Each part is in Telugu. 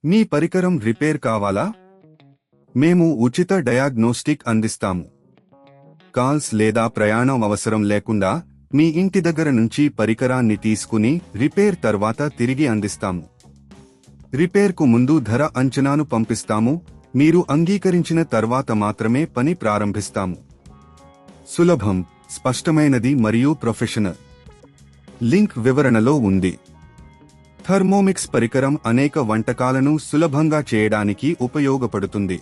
మీ పరికరం రిపేర్ కావాలా? మేము ఉచిత డయాగ్నోస్టిక్ అందిస్తాము. కాల్స్ లేదా ప్రయాణం అవసరం లేకుండా మీ ఇంటి దగ్గర నుంచి పరికరాన్ని తీసుకుని రిపేర్ తర్వాత తిరిగి అందిస్తాము. రిపేర్కు ముందు ధర అంచనాను పంపిస్తాము. మీరు అంగీకరించిన తర్వాత మాత్రమే పని ప్రారంభిస్తాము. సులభం, స్పష్టమైనది మరియు ప్రొఫెషనల్. లింక్ వివరణలో ఉంది. థర్మోమిక్స్ పరికరం అనేక వంటకాలను సులభంగా చేయడానికి ఉపయోగపడుతుంది.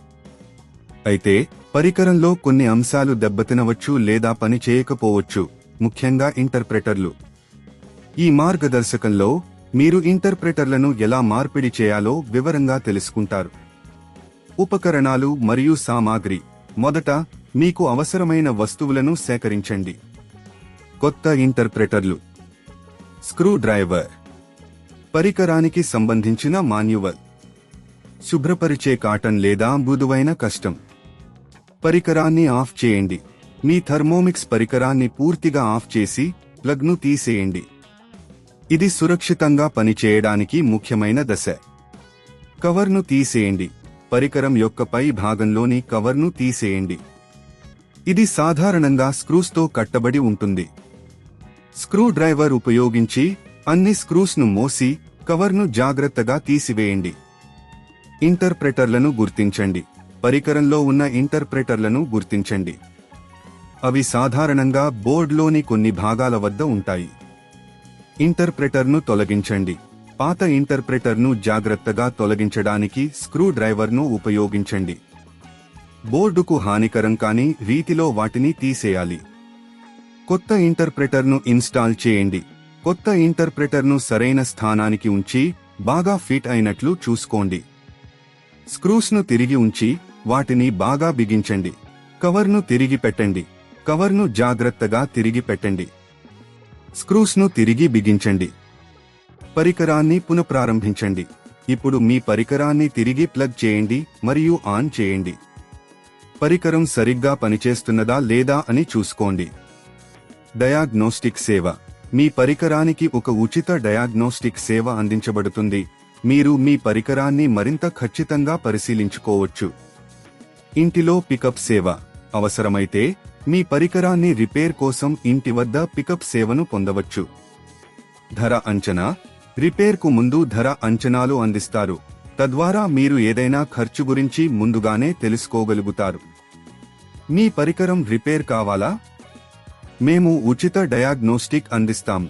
అయితే పరికరంలో కొన్ని అంశాలు దెబ్బతినవచ్చు లేదా పని చేయకపోవచ్చు, ముఖ్యంగా ఇంటర్ప్రెటర్లు. ఈ మార్గదర్శకంలో మీరు ఇంటర్ప్రెటర్లను ఎలా మార్పిడి చేయాలో వివరంగా తెలుసుకుంటారు. ఉపకరణాలు మరియు సామాగ్రి. మొదట, మీకు అవసరమైన వస్తువులను సేకరించండి. కొత్త ఇంటర్ప్రెటర్లు. Screw driver. పరికరానికి సంబంధించిన మాన్యువల్. శుభ్రపరిచే కాటన్ లేదా మృదువైన కష్టం. పరికరాన్ని ఆఫ్ చేయండి. మీ థర్మోమిక్స్ పరికరాన్ని పూర్తిగా ఆఫ్ చేసి ప్లగ్ను తీసేయండి. ఇది సురక్షితంగా పనిచేయడానికి ముఖ్యమైన దశ. కవర్ను తీసేయండి. పరికరం యొక్క పై భాగంలోని కవర్ను తీసేయండి. ఇది సాధారణంగా స్క్రూస్తో కట్టబడి ఉంటుంది. స్క్రూ డ్రైవర్ ఉపయోగించి అన్ని స్క్రూస్ను మోసి కవర్ను జాగ్రత్తగా తీసివేయండి. ఇంటర్ప్రెటర్లను గుర్తించండి. పరికరంలో ఉన్న ఇంటర్ప్రెటర్లను గుర్తించండి. అవి సాధారణంగా బోర్డులోని కొన్ని భాగాల వద్ద ఉంటాయి. ఇంటర్ప్రెటర్ను తొలగించండి. పాత ఇంటర్ప్రెటర్ను జాగ్రత్తగా తొలగించడానికి స్క్రూ డ్రైవర్ను ఉపయోగించండి. బోర్డుకు హానికరం కాని రీతిలో వాటిని తీసేయాలి. కొత్త ఇంటర్ప్రెటర్ను ఇన్స్టాల్ చేయండి. కొత్త ఇంటర్ప్రెటర్ను సరైన స్థానానికి ఉంచి బాగా ఫిట్ అయినట్లు చూసుకోండి. స్క్రూస్ను తిరిగి ఉంచి వాటిని బాగా బిగించండి. కవర్ను తిరిగి పెట్టండి. కవర్ను జాగ్రత్తగా తిరిగి పెట్టండి. స్క్రూస్ను తిరిగి బిగించండి. పరికరాన్ని పునఃప్రారంభించండి. ఇప్పుడు మీ పరికరాన్ని తిరిగి ప్లగ్ చేయండి మరియు ఆన్ చేయండి. పరికరం సరిగ్గా పనిచేస్తున్నదా లేదా అని చూసుకోండి. డయాగ్నోస్టిక్ సేవ. మీ పరికరానికి ఒక ఉచిత డయాగ్నోస్టిక్ సేవ అందించబడుతుంది. మీరు మీ పరికరాన్ని మరింత ఖచ్చితంగా పరిశీలించుకోవచ్చు. ఇంటిలో పికప్ సేవ. అవసరమైతే మీ పరికరాన్ని రిపేర్ కోసం ఇంటి వద్ద పికప్ సేవను పొందవచ్చు. ధర అంచనా. రిపేర్కు ముందు ధర అంచనాలు అందిస్తారు. తద్వారా మీరు ఏదైనా ఖర్చు గురించి ముందుగానే తెలుసుకోగలుగుతారు. మీ పరికరం రిపేర్ కావాలా? మేము ఉచిత డయాగ్నోస్టిక్ అందిస్తాము.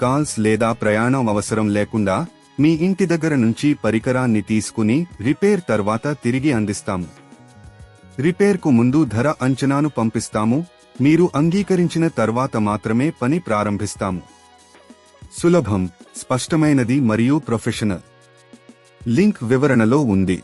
కాల్స్ లేదా ప్రయాణం అవసరం లేకుండా మీ ఇంటి దగ్గర నుంచి పరికరాన్ని తీసుకుని రిపేర్ తర్వాత తిరిగి అందిస్తాము. రిపేర్కు ముందు ధర అంచనాను పంపిస్తాము. మీరు అంగీకరించిన తర్వాత మాత్రమే పని ప్రారంభిస్తాము. సులభం, స్పష్టమైనది మరియు ప్రొఫెషనల్. లింక్ వివరణలో ఉంది.